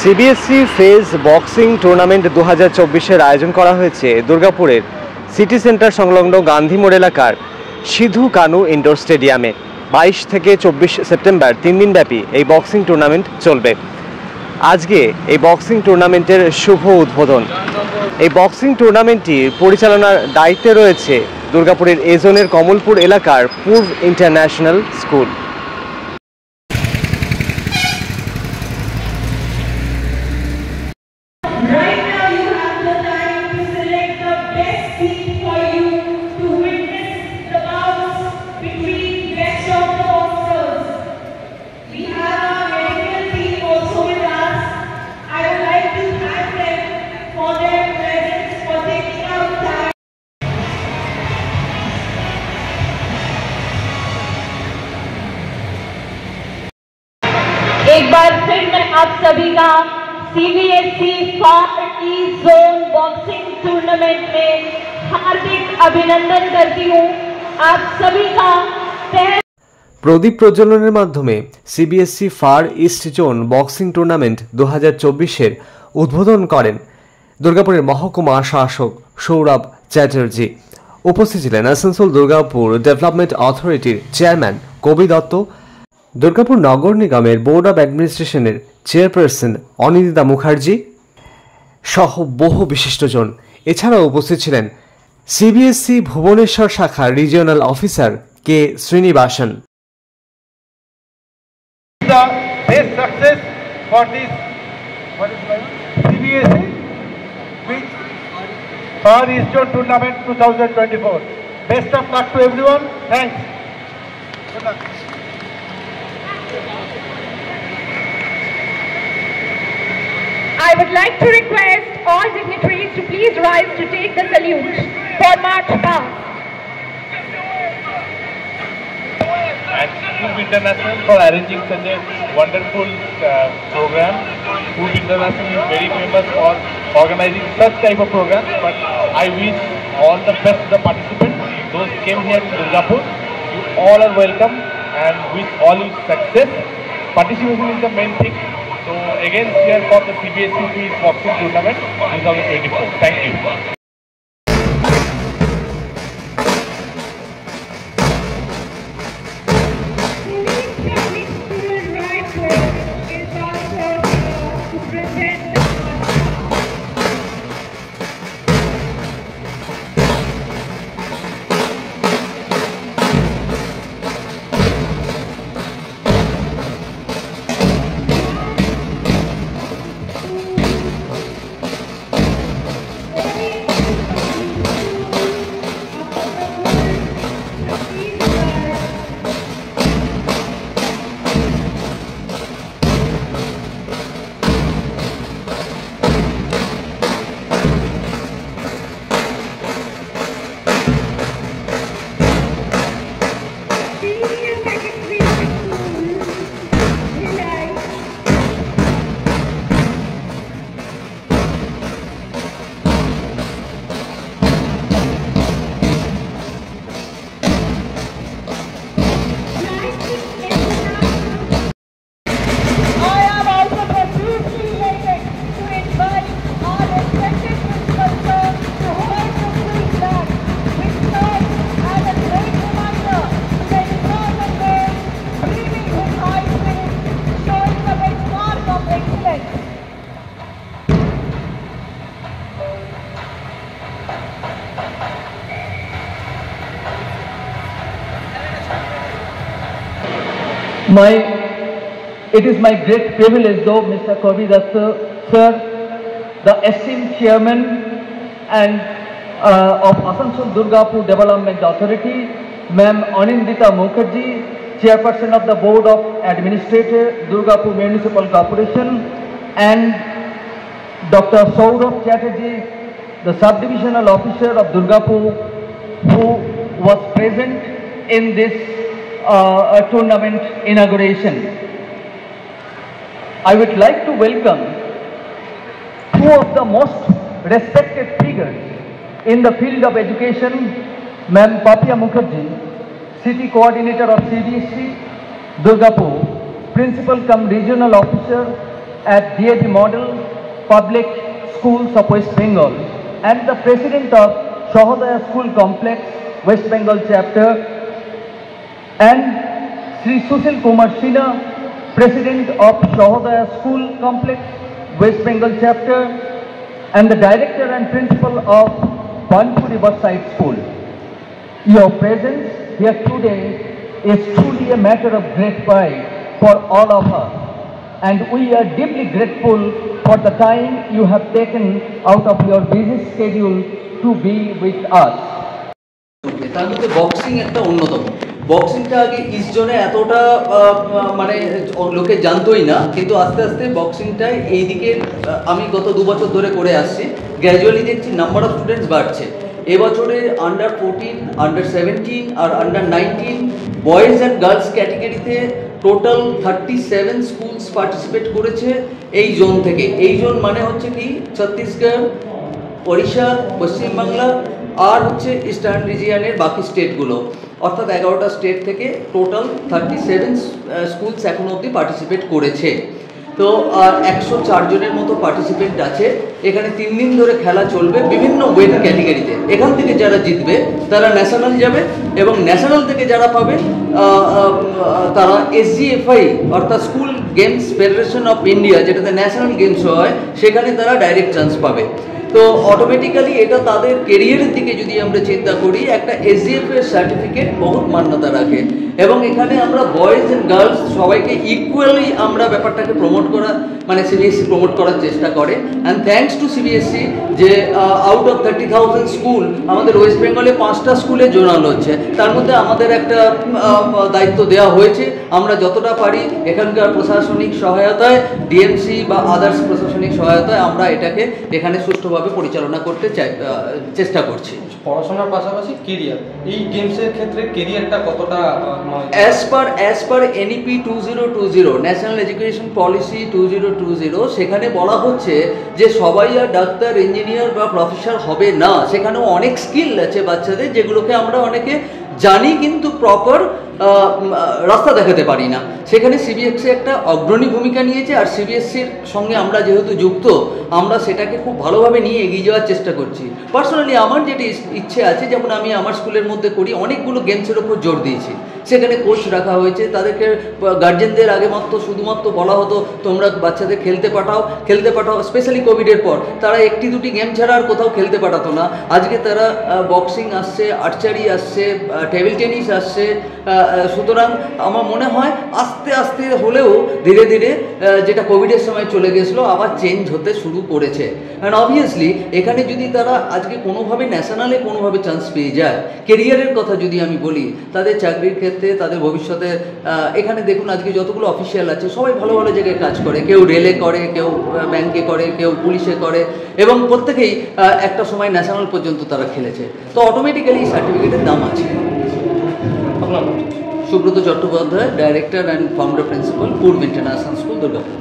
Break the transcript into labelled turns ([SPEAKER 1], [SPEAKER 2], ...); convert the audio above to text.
[SPEAKER 1] CBSE phase boxing tournament 2024-এর আয়োজন করা হয়েছে দুর্গাপুরের সিটি সেন্টার সংলগ্ন গান্ধী মোড় এলাকার সিধু কানু ইনডোর স্টেডিয়ামে। 22 থেকে 24 সেপ্টেম্বর 3 দিনব্যাপী এই বক্সিং টুর্নামেন্ট চলবে। আজকে এই বক্সিং টুর্নামেন্টের শুভ উদ্বোধন। এই বক্সিং টুর্নামেন্টটির পরিচালনার দায়িত্বে রয়েছে দুর্গাপুরের এ জোনের কমলপুর এলাকার পূর্ব ইন্টারন্যাশনাল স্কুল।
[SPEAKER 2] एक बार फिर मैं आप सभी का सीबीएसई फार ईस्ट जोन बॉक्सिंग टूर्नामेंट में हार्दिक अभिनंदन करती हूं। आप सभी का
[SPEAKER 1] প্রদীপ প্রজ্বলনের মাধ্যমে CBSE far east zone boxing tournament 2024-এর উদ্বোধন করেন দুর্গাপুরের মহকুমা শাসক সৌরভ চ্যাটার্জি। উপস্থিত ছিলেন আসানসোল দুর্গাপুর ডেভেলপমেন্ট অথরিটির চেয়ারম্যান কবি দত্ত, দুর্গাপুর নগর নিগমের বোর্ড অব অ্যাডমিনিস্ট্রেশনের চেয়ারপারসন অনিন্দিতা মুখার্জি সহ বহু বিশিষ্টজন। এছাড়াও উপস্থিত ছিলেন সিবিএসই ভুবনেশ্বর শাখার regional officer K Srinivasan.
[SPEAKER 3] Far East Zone Tournament 2024. Best of luck to everyone. Thanks. Good luck.
[SPEAKER 2] I would like to request all dignitaries to please rise to take the salute for March Past.
[SPEAKER 3] And Food International for arranging such a wonderful program. Food International is very famous for organizing such type of programs. But I wish all the best to the participants. Those came here in Durgapur, you all are welcome and wish all you success. Participation is the main thing. So again, here for the CBSE Boxing Tournament 2024. Thank you.
[SPEAKER 4] It is my great privilege, though, Mr. Kavi Datta, sir, the esteemed chairman and of Asansol Durgapur Development Authority, Ma'am Anindita Mukherjee, chairperson of the Board of Administrators, Durgapur Municipal Corporation, and Dr. Saurabh Chatterjee, the subdivisional officer of Durgapur, who was present in this tournament inauguration. I would like to welcome two of the most respected figures in the field of education, Ma'am Papia Mukherjee, City Coordinator of CBSE, Durgapur, Principal cum Regional Officer, at DAB Model Public Schools of West Bengal and the President of Shahodaya School Complex, West Bengal Chapter, and Sri Sushil Kumar Sinha, President of Shahodaya School Complex, West Bengal Chapter, and the Director and Principal of Banpuri Barside School. Your presence here today is truly a matter of great pride for all of us, and we are deeply grateful for the time you have taken out of your busy schedule to be with us.
[SPEAKER 5] তার মধ্যে boxing একটা অন্যতম। বক্সিংটা আগে east জোনে এতটা মানে লোকে জানতোই না, কিন্তু আস্তে আস্তে বক্সিংটাই এইদিকে আমি গত 2 বছর ধরে করে আসছি। গ্র্যাজুয়ালি দেখছি নাম্বার অফ স্টুডেন্টস বাড়ছে। এবছরে আন্ডার 14, আন্ডার 17 আর আন্ডার 19 বয়েজ অ্যান্ড গার্লস ক্যাটেগরিতে টোটাল 37 স্কুলস পার্টিসিপেট করেছে এই জোন থেকে। এই জোন মানে হচ্ছে কি ছত্তিশগড়, ওড়িশা, পশ্চিমবাংলা আর হচ্ছে ইস্টার্ন রিজিয়নের বাকি স্টেটগুলো, অর্থাৎ 11টা স্টেট থেকে টোটাল 37 স্কুলস এখনো অবধি পার্টিসিপেট করেছে। তো আর 104 জনের মতো পার্টিসিপেন্ট আছে। এখানে 3 দিন ধরে খেলা চলবে বিভিন্ন ওয়েট ক্যাটেগরিতে। এখান থেকে যারা জিতবে তারা ন্যাশনাল যাবে, এবং ন্যাশনাল থেকে যারা পাবে তারা SGFI অর্থাৎ school games federation of India, যেটাতে ন্যাশনাল গেমস হয়, সেখানে তারা ডাইরেক্ট চান্স পাবে। তো অটোমেটিক্যালি এটা তাদের কেরিয়ারের দিকে যদি আমরা চিন্তা করি, একটা SGFI সার্টিফিকেট বহুত মান্যতা রাখে, এবং এখানে আমরা বয়েজ অ্যান্ড গার্লস সবাইকে ইকুয়ালি আমরা ব্যাপারটাকে প্রমোট করা, মানে CBSE প্রমোট করার চেষ্টা করে। অ্যান্ড থ্যাঙ্কস টু CBSE যে আউট অফ 30,000 স্কুল আমাদের ওয়েস্ট বেঙ্গলে 5টা স্কুলে জোনাল হচ্ছে, তার মধ্যে আমাদের একটা দায়িত্ব দেওয়া হয়েছে। আমরা যতটা পারি এখানকার প্রশাসনিক সহায়তায়, DMC বা আদার্স প্রশাসনিক সহায়তায় আমরা এটাকে এখানে সুষ্ঠুভাবে পরিচালনা করতে চেষ্টা করছি।
[SPEAKER 6] পড়াশোনার পাশাপাশি কেরিয়ার, এই গেমসের ক্ষেত্রে কেরিয়ারটা কতটা
[SPEAKER 5] as per NEP 2020 national education policy 2020 সেখানে বলা হচ্ছে যে সবাই আর ডাক্তার, ইঞ্জিনিয়ার বা প্রফেসর হবে না। সেখানেও অনেক স্কিল আছে বাচ্চাদের, যেগুলোকে আমরা অনেকে জানি কিন্তু প্রপার রাস্তা দেখাতে পারি না। সেখানে CBSE একটা অগ্রণী ভূমিকা নিয়েছে, আর CBSEর সঙ্গে আমরা যেহেতু যুক্ত, আমরা সেটাকে খুব ভালোভাবে নিয়ে এগিয়ে যাওয়ার চেষ্টা করছি। পার্সোনালি আমার যেটি ইচ্ছে আছে, যেমন আমি আমার স্কুলের মধ্যে করি, অনেকগুলো গেমসের ওপর জোর দিয়েছি। সেখানে কোচ রাখা হয়েছে, তাদেরকে গার্জেনদের আগে শুধুমাত্র বলা হতো তোমরা বাচ্চাদের খেলতে পাঠাও। স্পেশালি কোভিডের পর তারা 1-2টি গেম ছাড়া আর কোথাও খেলতে পাঠাতো না। আজকে তারা বক্সিং আসছে, আর্চারি আসছে, টেবিল টেনিস আসছে। সুতরাং আমার মনে হয় আস্তে আস্তে হলেও ধীরে ধীরে যেটা কোভিডের সময় চলে গেছিলো আবার চেঞ্জ হতে শুরু করেছে। অ্যান্ড অবভিয়াসলি এখানে যদি তারা আজকে কোনোভাবে ন্যাশনালে কোনোভাবে চান্স পেয়ে যায়, কেরিয়ারের কথা যদি আমি বলি, তাদের চাকরির ক্ষেত্রে, তাদের ভবিষ্যতে, এখানে দেখুন আজকে যতগুলো অফিসিয়াল আছে সবাই ভালো ভালো জায়গায় কাজ করে, কেউ রেলে করে, কেউ ব্যাংকে করে, কেউ পুলিশে করে, এবং প্রত্যেকেই একটা সময় ন্যাশনাল পর্যন্ত তারা খেলেছে। তো অটোমেটিক্যালি সার্টিফিকেটের দাম আছে। Subrata Chattopadhyay, director and founder principal, Purba international school, Durgapur.